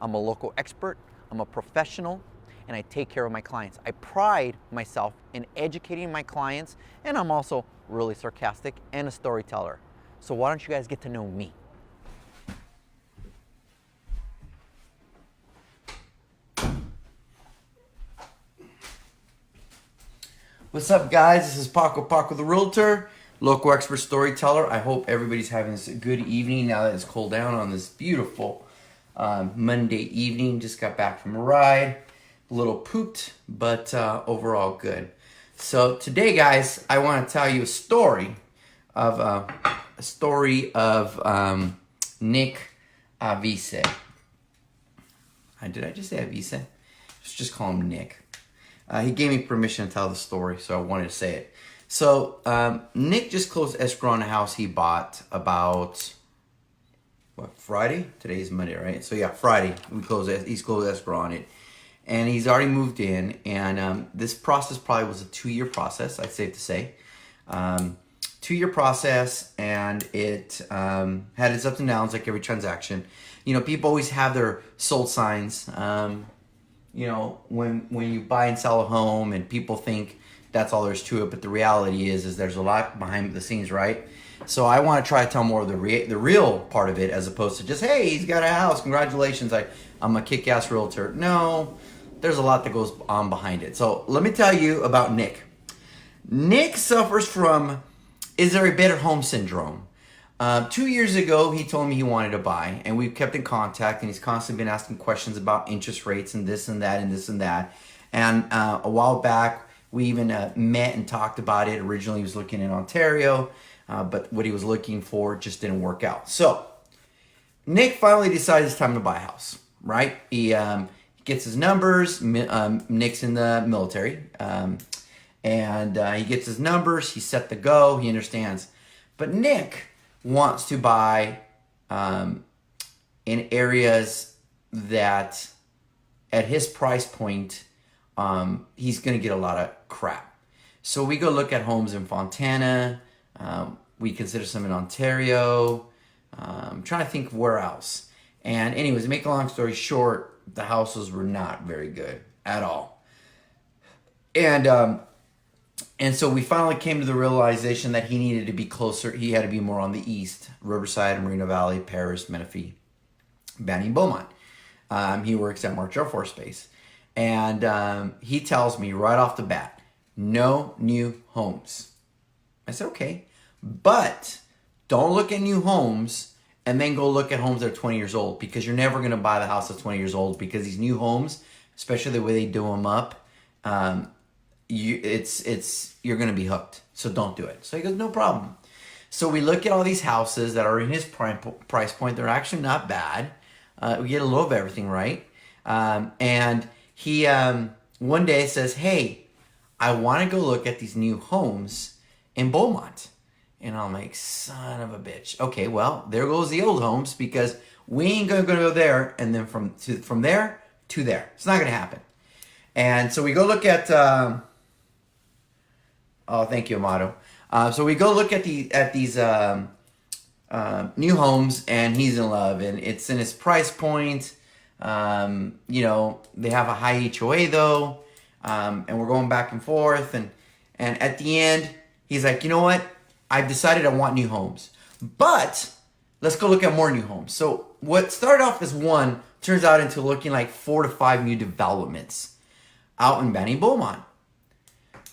I'm a local expert, I'm a professional, and I take care of my clients. I pride myself in educating my clients, and I'm also really sarcastic and a storyteller. So why don't you guys get to know me? What's up, guys? This is Paco the Realtor, local expert storyteller. I hope everybody's having a good evening now that it's cooled down on this beautiful Monday evening. Just got back from a ride, a little pooped, but overall good. So today, guys, I want to tell you a story of Nick Avise. Did I just say Avise? Let's just call him Nick. He gave me permission to tell the story, so I wanted to say it. So Nick just closed escrow on a house he bought about Friday? Today's Monday, right? So yeah, Friday he's closed escrow on it, and he's already moved in. And this process probably was a 2-year process. I'd safe to say, 2-year process, and it had its ups and downs like every transaction. You know, people always have their sold signs. You know, when you buy and sell a home and people think that's all there's to it, but the reality is there's a lot behind the scenes, right? So I want to try to tell more of the real part of it, as opposed to just, hey, he's got a house, congratulations, I'm a kick-ass realtor. No, there's a lot that goes on behind it. So let me tell you about Nick. Nick suffers from, is there a better home syndrome? 2 years ago, he told me he wanted to buy, and we've kept in contact, and he's constantly been asking questions about interest rates and this and that and this and that. And a while back, we even met and talked about it. Originally, he was looking in Ontario, but what he was looking for just didn't work out. So Nick finally decides it's time to buy a house, right? He gets his numbers. Nick's in the military, and he gets his numbers. He's set to go. He understands. But Nick wants to buy in areas that at his price point he's going to get a lot of crap. So we go look at homes in Fontana. We consider some in Ontario. I'm trying to think where else. And anyways, to make a long story short, the houses were not very good at all. And so we finally came to the realization that he needed to be closer. He had to be more on the east, Riverside, Moreno Valley, Paris, Menifee, Banning, Beaumont. He works at March Air Force Base. And he tells me right off the bat, no new homes. I said, okay, but don't look at new homes and then go look at homes that are 20 years old, because you're never going to buy the house that's 20 years old, because these new homes, especially the way they do them up, you're going to be hooked. So don't do it. So he goes, no problem. So we look at all these houses that are in his price point. They're actually not bad. We get a little of everything, right? And he one day says, hey, I want to go look at these new homes in Beaumont. And I'm like, son of a bitch. Okay, well, there goes the old homes, because we ain't going to go there and then from there to there. It's not going to happen. And so we go look at oh, thank you, Amato. So we go look at these new homes, and he's in love, and it's in his price point. You know, they have a high HOA though, and we're going back and forth, and at the end, he's like, you know what? I've decided I want new homes, but let's go look at more new homes. So what started off as one turns out into looking like 4 to 5 new developments out in Banning, Beaumont.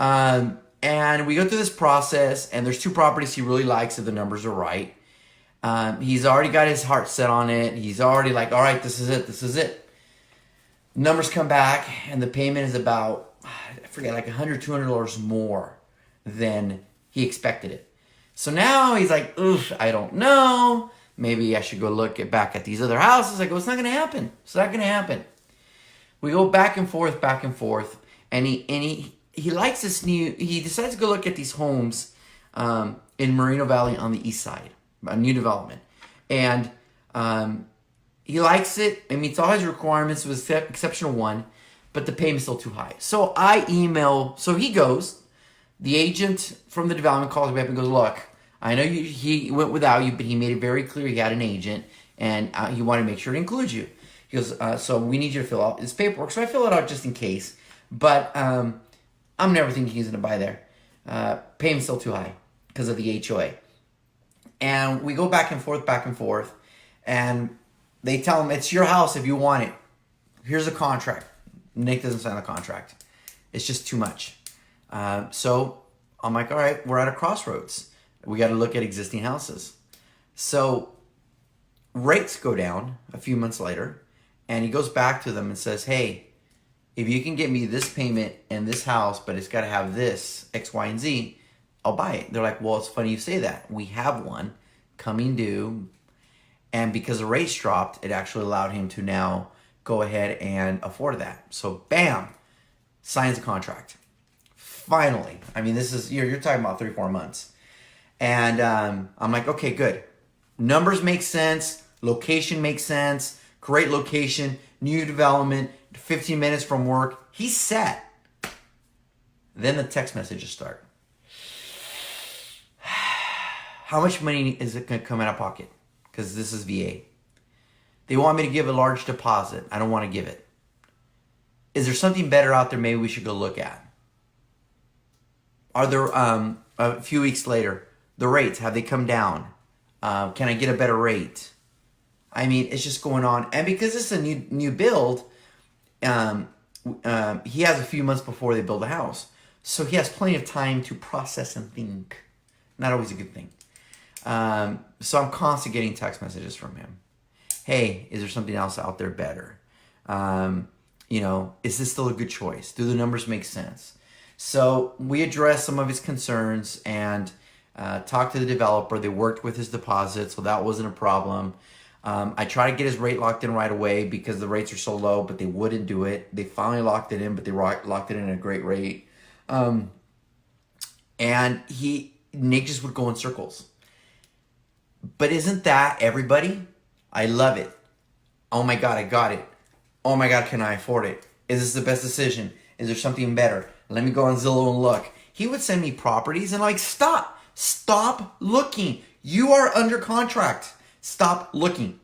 And we go through this process, and there's 2 properties he really likes if the numbers are right. He's already got his heart set on it. He's already like, all right, this is it. Numbers come back, and the payment is about, I forget, like $100, $200 more than he expected it. So now he's like, oof, I don't know. Maybe I should go look back at these other houses. I go, it's not going to happen. It's not going to happen. We go back and forth, and he likes this he decides to go look at these homes in Moreno Valley on the east side, a new development. And he likes it. It meets all his requirements with exception of one, but the payment's still too high. So he goes, the agent from the development calls me up and goes, look, I know he went without you, but he made it very clear he had an agent, and he wanted to make sure to include you. He goes, so we need you to fill out this paperwork. So I fill it out just in case. But I'm never thinking he's going to buy there. Payment's still too high because of the HOA. And we go back and forth. And they tell him, it's your house if you want it. Here's a contract. Nick doesn't sign the contract. It's just too much. So I'm like, all right, we're at a crossroads. We got to look at existing houses. So rates go down a few months later. And he goes back to them and says, hey, if you can get me this payment and this house, but it's got to have this, X, Y, and Z, I'll buy it. They're like, well, it's funny you say that. We have one coming due. And because the rates dropped, it actually allowed him to now go ahead and afford that. So bam, signs a contract. Finally. I mean, this is, you're talking about 3-4 months. And I'm like, okay, good. Numbers make sense. Location makes sense. Great location. New development. 15 minutes from work. He's set. Then the text messages start. How much money is it going to come out of pocket? Because this is VA. They want me to give a large deposit. I don't want to give it. Is there something better out there maybe we should go look at? Are there, a few weeks later, the rates, have they come down? Can I get a better rate? I mean, it's just going on. And because it's a new build, he has a few months before they build a house. So he has plenty of time to process and think. Not always a good thing. So I'm constantly getting text messages from him. Hey, is there something else out there better? Is this still a good choice? Do the numbers make sense? So we addressed some of his concerns and talked to the developer. They worked with his deposit, so that wasn't a problem. I tried to get his rate locked in right away because the rates are so low, but they wouldn't do it. They finally locked it in, but they locked it in at a great rate. And Nick just would go in circles. But isn't that everybody? I love it. Oh my God, I got it. Oh my God, can I afford it? Is this the best decision? Is there something better? Let me go on Zillow and look. He would send me properties and stop looking. You are under contract. Stop looking.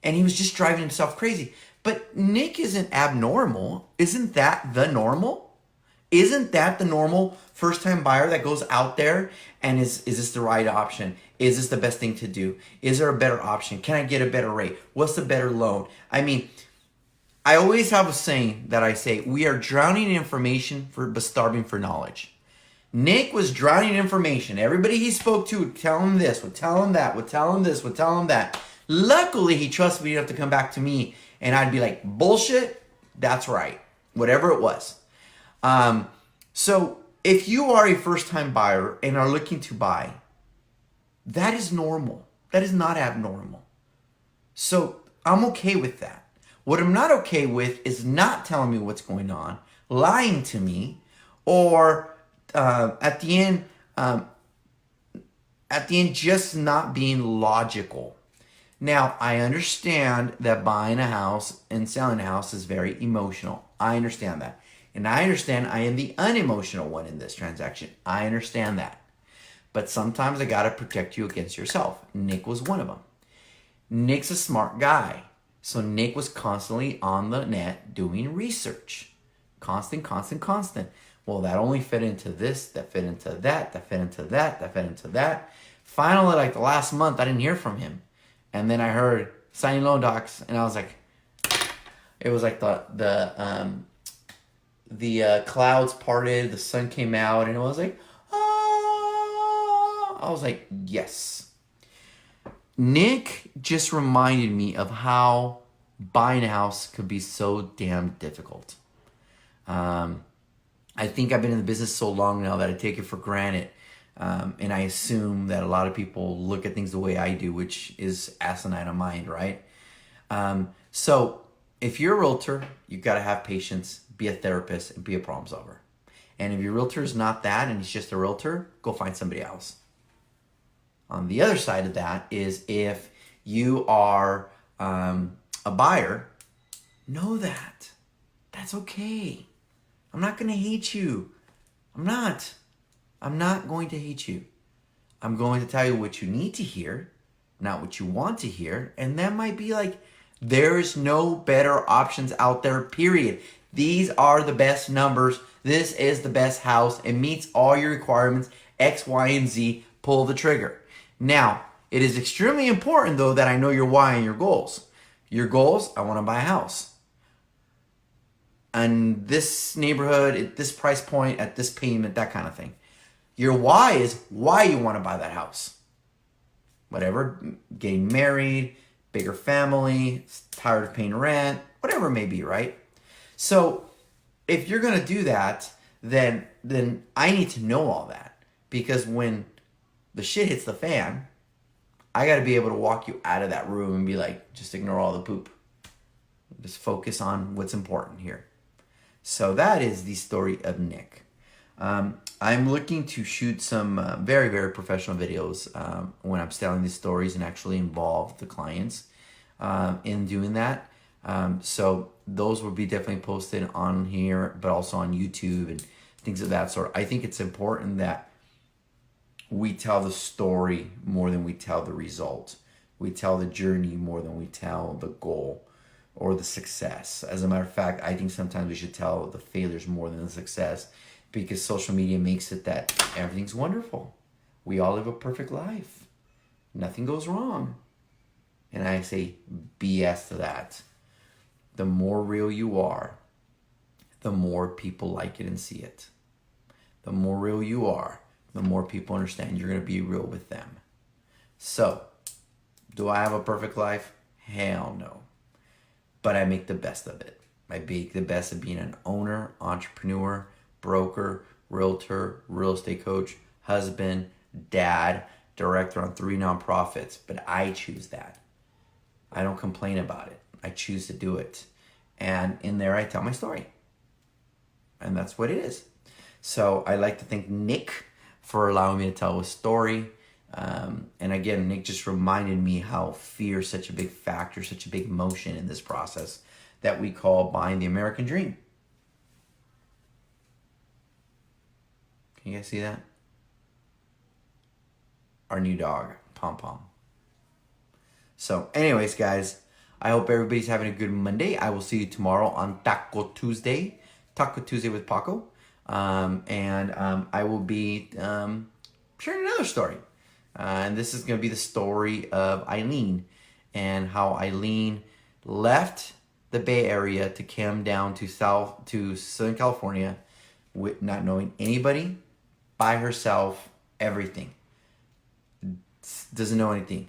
And he was just driving himself crazy. But Nick isn't abnormal. Isn't that the normal? Isn't that the normal first-time buyer that goes out there and is this the right option? Is this the best thing to do? Is there a better option? Can I get a better rate? What's the better loan? I mean, I always have a saying that I say, we are drowning in information but starving for knowledge. Nick was drowning in information. Everybody he spoke to would tell him this, would tell him that, would tell him this, would tell him that. Luckily, he trusted me enough to come back to me, and I'd be like, bullshit, that's right. Whatever it was. So if you are a first-time buyer and are looking to buy, that is normal. That is not abnormal. So I'm okay with that. What I'm not okay with is not telling me what's going on, lying to me, or at the end just not being logical. Now, I understand that buying a house and selling a house is very emotional. I understand that. And I understand I am the unemotional one in this transaction. I understand that. But sometimes I got to protect you against yourself. Nick was one of them. Nick's a smart guy. So Nick was constantly on the net doing research. Constant. Well, that only fit into this, that fit into that, that fit into that, that fit into that. Finally, like the last month, I didn't hear from him. And then I heard signing loan docs, and I was like, it was like the clouds parted, the sun came out, and it was like, I was like, yes. Nick just reminded me of how buying a house could be so damn difficult. I think I've been in the business so long now that I take it for granted. And I assume that a lot of people look at things the way I do, which is asinine on mind, right? So if you're a realtor, you've got to have patience, be a therapist, and be a problem solver. And if your realtor is not that and he's just a realtor, go find somebody else. On the other side of that is if you are a buyer, know that. That's okay. I'm not going to hate you. I'm not going to hate you. I'm going to tell you what you need to hear, not what you want to hear. And that might be like There's no better options out there, period. These are the best numbers. This is the best house. It meets all your requirements, X, Y, and Z. Pull the trigger. Now, it is extremely important, though, that I know your why and your goals. Your goals, I want to buy a house. And this neighborhood, at this price point, at this payment, that kind of thing. Your why is why you want to buy that house. Whatever, getting married, bigger family, tired of paying rent, whatever it may be, right? So if you're going to do that, then I need to know all that. Because when the shit hits the fan, I got to be able to walk you out of that room and be like, just ignore all the poop. Just focus on what's important here. So that is the story of Nick. I'm looking to shoot some very, very professional videos when I'm telling these stories and actually involve the clients in doing that. So those will be definitely posted on here, but also on YouTube and things of that sort. I think it's important that we tell the story more than we tell the result. We tell the journey more than we tell the goal or the success. As a matter of fact, I think sometimes we should tell the failures more than the success, because social media makes it that everything's wonderful. We all live a perfect life. Nothing goes wrong. And I say BS to that. The more real you are, the more people like it and see it. The more real you are, the more people understand you're going to be real with them. So, do I have a perfect life? Hell no. But I make the best of it. I make the best of being an owner, entrepreneur, broker, realtor, real estate coach, husband, dad, director on 3 nonprofits. But I choose that. I don't complain about it. I choose to do it. And in there I tell my story. And that's what it is. So I like to thank Nick for allowing me to tell his story. And again, Nick just reminded me how fear is such a big factor, such a big emotion in this process that we call buying the American dream. Can you guys see that? Our new dog, Pom Pom. So anyways, guys, I hope everybody's having a good Monday. I will see you tomorrow on Taco Tuesday with Paco. I will be sharing another story. And this is going to be the story of Eileen and how Eileen left the Bay Area to come down to Southern California with not knowing anybody, by herself, everything. Doesn't know anything.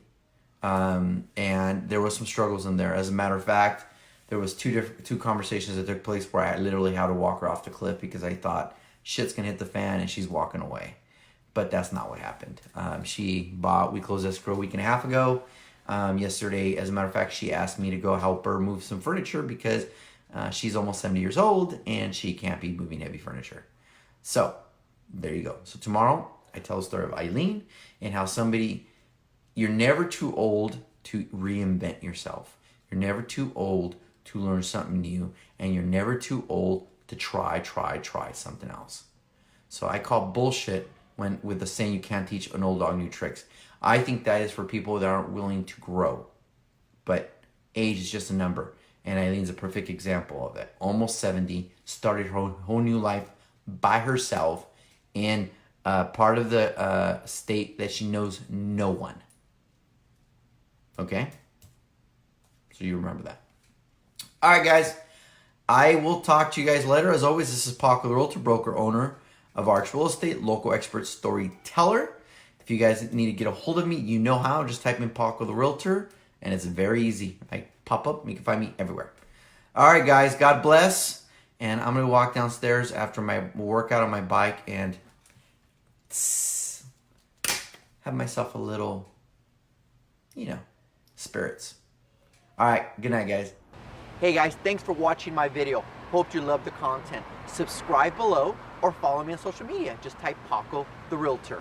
And there was some struggles in there. As a matter of fact, there was two conversations that took place where I literally had to walk her off the cliff because I thought shit's gonna hit the fan and she's walking away. But that's not what happened. We closed escrow a week and a half ago. Yesterday, as a matter of fact, she asked me to go help her move some furniture because she's almost 70 years old and she can't be moving heavy furniture. So there you go. So tomorrow I tell the story of Eileen and how you're never too old to reinvent yourself. You're never too old to learn something new, and you're never too old to try something else. So I call bullshit with the saying you can't teach an old dog new tricks. I think that is for people that aren't willing to grow. But age is just a number, and Eileen's a perfect example of it. Almost 70, started her whole new life by herself in part of the state that she knows no one. Okay? So you remember that. All right, guys. I will talk to you guys later. As always, this is Paco the Realtor, broker, owner of Arch Real Estate, local expert storyteller. If you guys need to get a hold of me, you know how. Just type in Paco the Realtor, and it's very easy. I pop up, and you can find me everywhere. All right, guys. God bless. And I'm going to walk downstairs after my workout on my bike and have myself a little, spirits. All right. Good night, guys. Hey, guys. Thanks for watching my video. Hope you love the content. Subscribe below or follow me on social media. Just type Paco the Realtor.